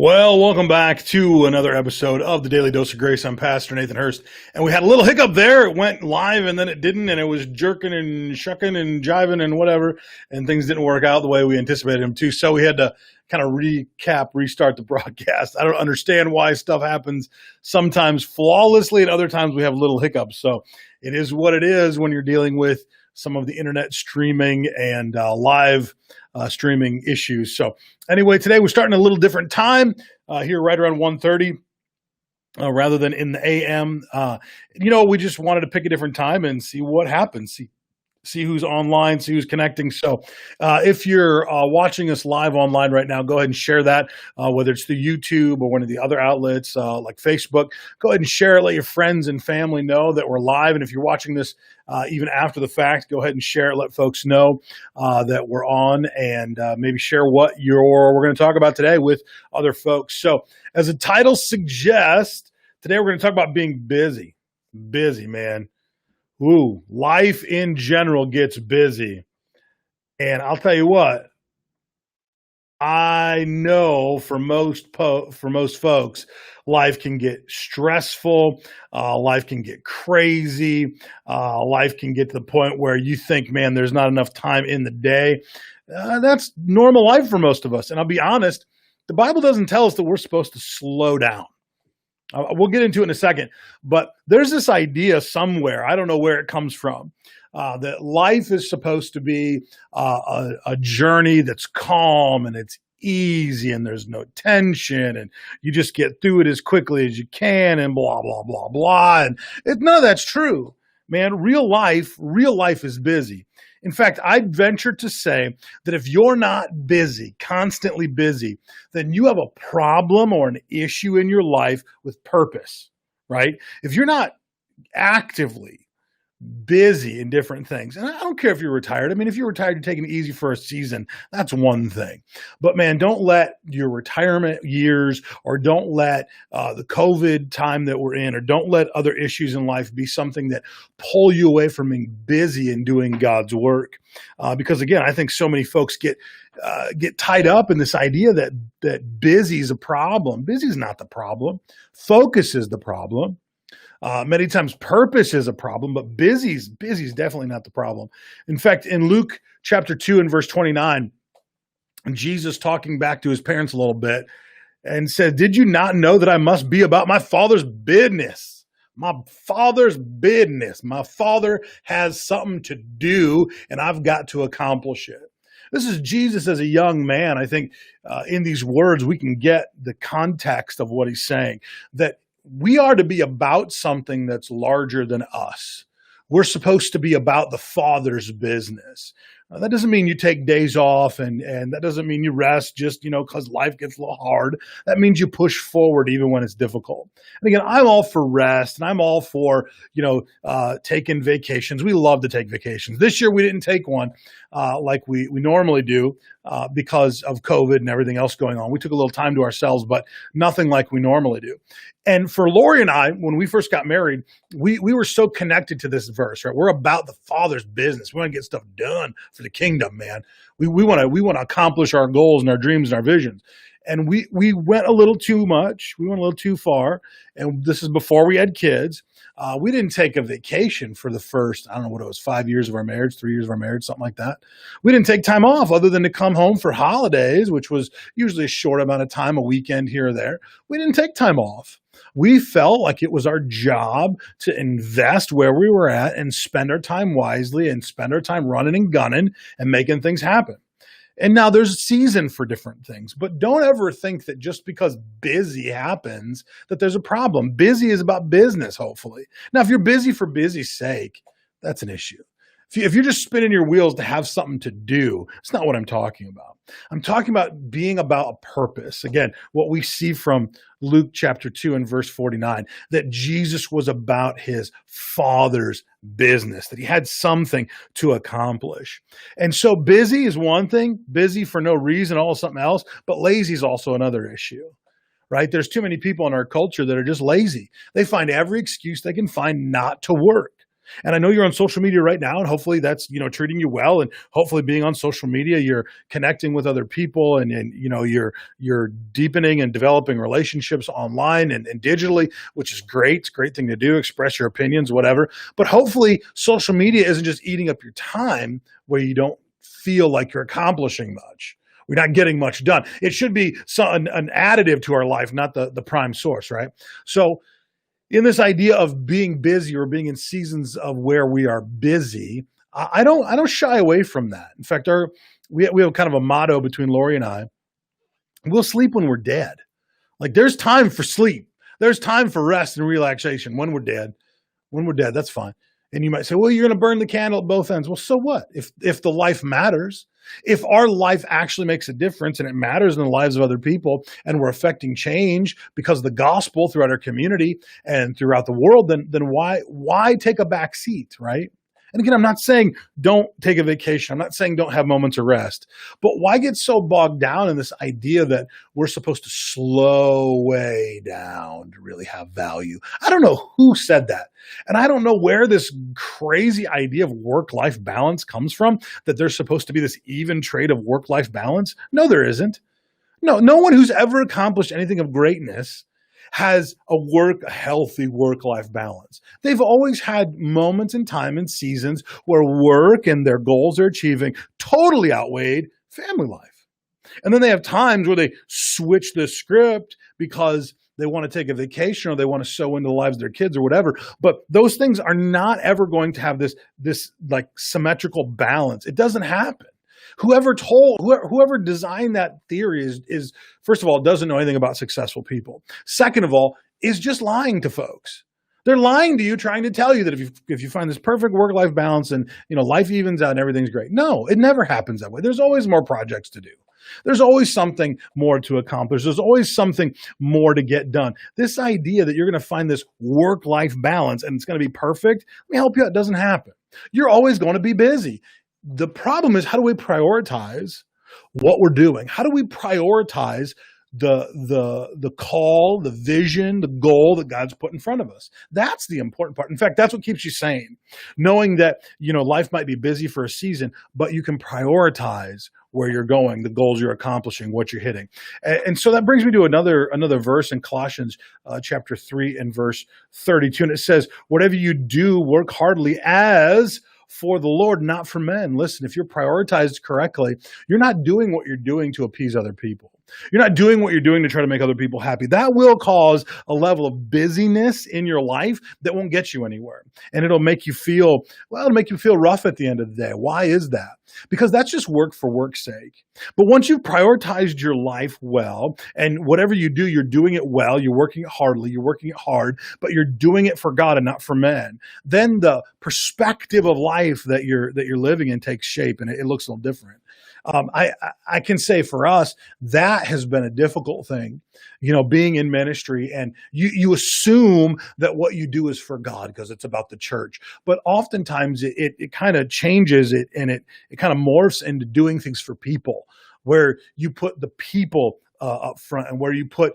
Well, welcome back to another episode of the Daily Dose of Grace. I'm Pastor Nathan Hurst, and we had a little hiccup there. It went live and then it didn't, and it was jerking and shucking and jiving and whatever, and things didn't work out the way we anticipated them to. So we had to kind of restart the broadcast. I don't understand why stuff happens sometimes flawlessly and other times we have little hiccups. So it is what it is when you're dealing with some of the internet streaming and live streaming issues. So anyway, today we're starting a little different time here right around 1:30 rather than in the AM. We just wanted to pick a different time and see what happens, see who's online, see who's connecting. So if you're watching us live online right now, go ahead and share that, whether it's through YouTube or one of the other outlets like Facebook. Go ahead and share it. Let your friends and family know that we're live. And if you're watching this even after the fact, go ahead and share it. Let folks know that we're on, and maybe share what we're going to talk about today with other folks. So as the title suggests, today we're going to talk about being busy. Busy, man. Ooh, life in general gets busy. And I'll tell you what, I know for most folks, life can get stressful, life can get crazy, life can get to the point where you think, man, there's not enough time in the day. That's normal life for most of us. And I'll be honest, the Bible doesn't tell us that we're supposed to slow down. We'll get into it in a second, but there's this idea somewhere, I don't know where it comes from, that life is supposed to be a journey that's calm and it's easy and there's no tension and you just get through it as quickly as you can and blah, blah, blah, blah. And none of that's true, man. Real life is busy. In fact, I'd venture to say that if you're not busy, constantly busy, then you have a problem or an issue in your life with purpose, right? If you're not actively busy in different things, and I don't care if you're retired. I mean, if you're retired, you're taking it easy for a season, that's one thing. But man, don't let your retirement years or don't let the COVID time that we're in or don't let other issues in life be something that pull you away from being busy and doing God's work. Because again, I think so many folks get tied up in this idea that busy is a problem. Busy is not the problem. Focus is the problem. Many times purpose is a problem, but busy is definitely not the problem. In fact, in Luke chapter 2 and verse 29, Jesus talking back to his parents a little bit and said, "Did you not know that I must be about my Father's business? My Father's business. My Father has something to do and I've got to accomplish it." This is Jesus as a young man. I think in these words, we can get the context of what he's saying, that we are to be about something that's larger than us. We're supposed to be about the Father's business. That doesn't mean you take days off and that doesn't mean you rest just, because life gets a little hard. That means you push forward even when it's difficult. And again, I'm all for rest and I'm all for, taking vacations. We love to take vacations. This year we didn't take one like we normally do because of COVID and everything else going on. We took a little time to ourselves, but nothing like we normally do. And for Lori and I, when we first got married, we were so connected to this verse, right? We're about the Father's business. We want to get stuff done for the kingdom, man. We want to accomplish our goals and our dreams and our visions. And we went a little too much. We went a little too far. And this is before we had kids. We didn't take a vacation for the first, I don't know what it was, 5 years of our marriage, 3 years of our marriage, something like that. We didn't take time off other than to come home for holidays, which was usually a short amount of time, a weekend here or there. We didn't take time off. We felt like it was our job to invest where we were at and spend our time wisely and spend our time running and gunning and making things happen. And now there's a season for different things, but don't ever think that just because busy happens that there's a problem. Busy is about business, hopefully. Now, if you're busy for busy's sake, that's an issue. If you're just spinning your wheels to have something to do, it's not what I'm talking about. I'm talking about being about a purpose. Again, what we see from Luke chapter 2 and verse 49, that Jesus was about his Father's business, that he had something to accomplish. And so busy is one thing, busy for no reason, all something else, but lazy is also another issue. Right? There's too many people in our culture that are just lazy. They find every excuse they can find not to work. And I know you're on social media right now, and hopefully that's, treating you well. And hopefully being on social media, you're connecting with other people, and you're deepening and developing relationships online and digitally, which is great. It's a great thing to do, express your opinions, whatever. But hopefully social media isn't just eating up your time where you don't feel like you're accomplishing much. We're not getting much done. It should be an additive to our life, not the prime source, right? So in this idea of being busy or being in seasons of where we are busy, I don't shy away from that. In fact, we have kind of a motto between Lori and I. We'll sleep when we're dead. Like, there's time for sleep. There's time for rest and relaxation when we're dead. When we're dead, that's fine. And you might say, well, you're going to burn the candle at both ends. Well, so what? If the life matters, if our life actually makes a difference and it matters in the lives of other people, and we're affecting change because of the gospel throughout our community and throughout the world, then why take a back seat, right? And again, I'm not saying don't take a vacation. I'm not saying don't have moments of rest. But why get so bogged down in this idea that we're supposed to slow way down to really have value? I don't know who said that. And I don't know where this crazy idea of work-life balance comes from, that there's supposed to be this even trade of work-life balance. No, there isn't. No one who's ever accomplished anything of greatness has a healthy work-life balance. They've always had moments in time and seasons where work and their goals they're achieving totally outweighed family life. And then they have times where they switch the script because they want to take a vacation or they want to sow into the lives of their kids or whatever. But those things are not ever going to have this like symmetrical balance. It doesn't happen. Whoever designed that theory is first of all, doesn't know anything about successful people. Second of all, is just lying to folks. They're lying to you, trying to tell you that if you find this perfect work-life balance and life evens out and everything's great. No, it never happens that way. There's always more projects to do. There's always something more to accomplish. There's always something more to get done. This idea that you're going to find this work-life balance and it's going to be perfect, let me help you out. It doesn't happen. You're always going to be busy. The problem is, how do we prioritize what we're doing? How do we prioritize the call, the vision, the goal that God's put in front of us? That's the important part. In fact, that's what keeps you sane. Knowing that, life might be busy for a season, but you can prioritize where you're going, the goals you're accomplishing, what you're hitting. And so that brings me to another verse in Colossians chapter 3 and verse 32. And it says, whatever you do, work heartily as for the Lord, not for men. Listen, if you're prioritized correctly, you're not doing what you're doing to appease other people. You're not doing what you're doing to try to make other people happy. That will cause a level of busyness in your life that won't get you anywhere. And it'll make you feel rough at the end of the day. Why is that? Because that's just work for work's sake. But once you've prioritized your life well, and whatever you do, you're doing it well, you're working it heartily, you're working it hard, but you're doing it for God and not for men, then the perspective of life that you're living in takes shape, and it looks a little different. I can say for us, that has been a difficult thing, being in ministry, and you assume that what you do is for God because it's about the church. But oftentimes it kind of changes it, and it kind of morphs into doing things for people, where you put the people up front, and where you put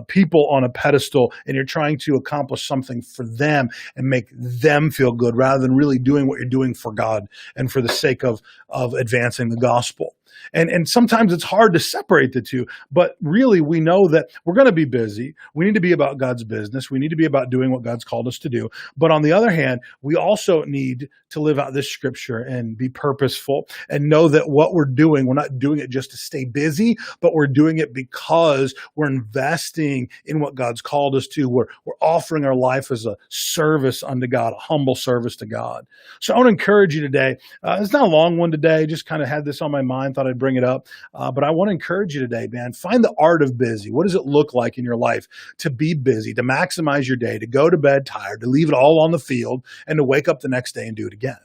people on a pedestal, and you're trying to accomplish something for them and make them feel good, rather than really doing what you're doing for God and for the sake of advancing the gospel. And sometimes it's hard to separate the two, but really we know that we're going to be busy. We need to be about God's business. We need to be about doing what God's called us to do. But on the other hand, we also need to live out this scripture and be purposeful and know that what we're doing, we're not doing it just to stay busy, but we're doing it because we're investing in what God's called us to. We're offering our life as a service unto God, a humble service to God. So I want to encourage you today. It's not a long one today. Just kind of had this on my mind, thought I'd bring it up. But I want to encourage you today, man, find the art of busy. What does it look like in your life to be busy, to maximize your day, to go to bed tired, to leave it all on the field, and to wake up the next day and do it again?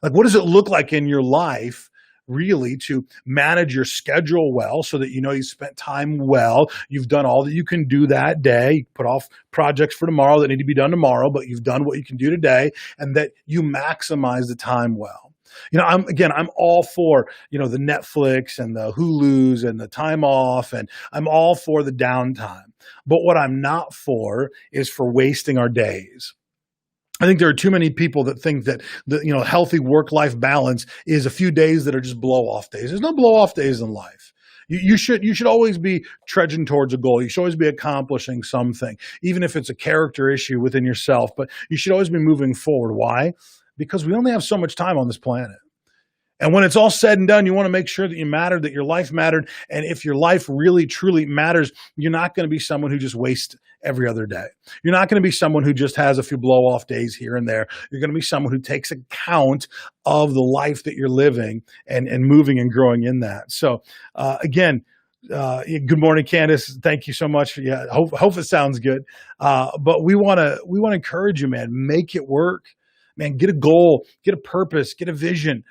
Like, what does it look like in your life really to manage your schedule well, so that you spent time well, you've done all that you can do that day, you put off projects for tomorrow that need to be done tomorrow, but you've done what you can do today, and that you maximize the time well. I'm all for, the Netflix and the Hulus and the time off, and I'm all for the downtime. But what I'm not for is for wasting our days. I think there are too many people that think that the healthy work-life balance is a few days that are just blow-off days. There's no blow-off days in life. You should always be trudging towards a goal. You should always be accomplishing something, even if it's a character issue within yourself. But you should always be moving forward. Why? Because we only have so much time on this planet. And when it's all said and done, you want to make sure that you matter, that your life mattered. And if your life really, truly matters, you're not going to be someone who just wastes every other day. You're not going to be someone who just has a few blow off days here and there. You're going to be someone who takes account of the life that you're living and moving and growing in that. So again, good morning, Candace. Thank you so much. Yeah, hope it sounds good. But we want to encourage you, man. Make it work, man. Get a goal, get a purpose, get a vision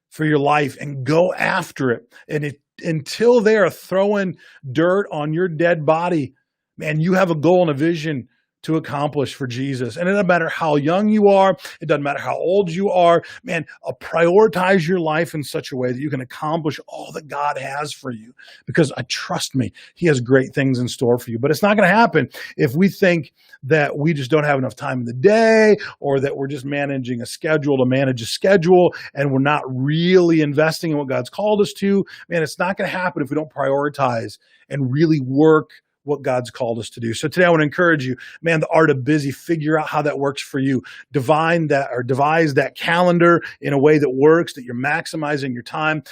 for your life, and go after it. And until they are throwing dirt on your dead body, man, you have a goal and a vision to accomplish for Jesus. And it doesn't matter how young you are. It doesn't matter how old you are. Man, prioritize your life in such a way that you can accomplish all that God has for you. Because trust me, he has great things in store for you. But it's not going to happen if we think that we just don't have enough time in the day, or that we're just managing a schedule to manage a schedule, and we're not really investing in what God's called us to. Man, it's not going to happen if we don't prioritize and really work what God's called us to do. So today I want to encourage you, man, the art of busy, figure out how that works for you. Devise that calendar in a way that works, that you're maximizing your time.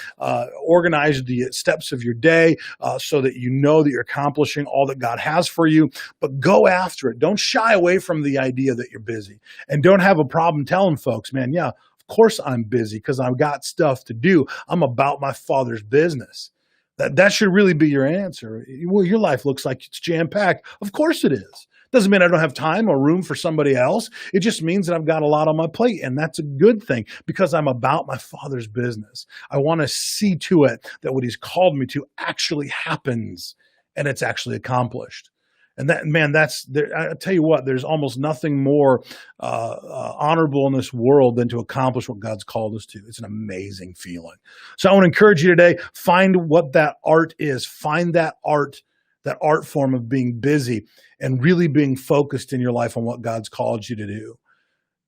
Organize the steps of your day so that you know that you're accomplishing all that God has for you, but go after it. Don't shy away from the idea that you're busy, and don't have a problem telling folks, man, yeah, of course I'm busy because I've got stuff to do. I'm about my Father's business. That should really be your answer. Well, your life looks like it's jam-packed. Of course it is. Doesn't mean I don't have time or room for somebody else. It just means that I've got a lot on my plate, and that's a good thing because I'm about my Father's business. I want to see to it that what he's called me to actually happens, and it's actually accomplished. And that, man, I tell you what, there's almost nothing more honorable in this world than to accomplish what God's called us to. It's an amazing feeling. So I want to encourage you today, find what that art is. Find that art form of being busy and really being focused in your life on what God's called you to do.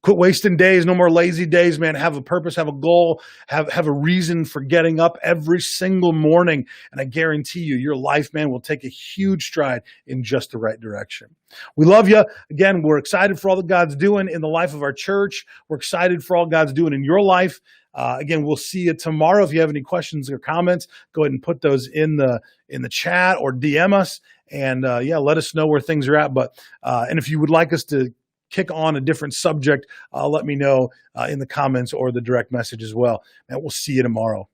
Quit wasting days. No more lazy days, man. Have a purpose, have a goal, have a reason for getting up every single morning. And I guarantee you, your life, man, will take a huge stride in just the right direction. We love you. Again, we're excited for all that God's doing in the life of our church. We're excited for all God's doing in your life. Again, we'll see you tomorrow. If you have any questions or comments, go ahead and put those in the chat or DM us. And let us know where things are at. And if you would like us to kick on a different subject, let me know in the comments or the direct message as well. And we'll see you tomorrow.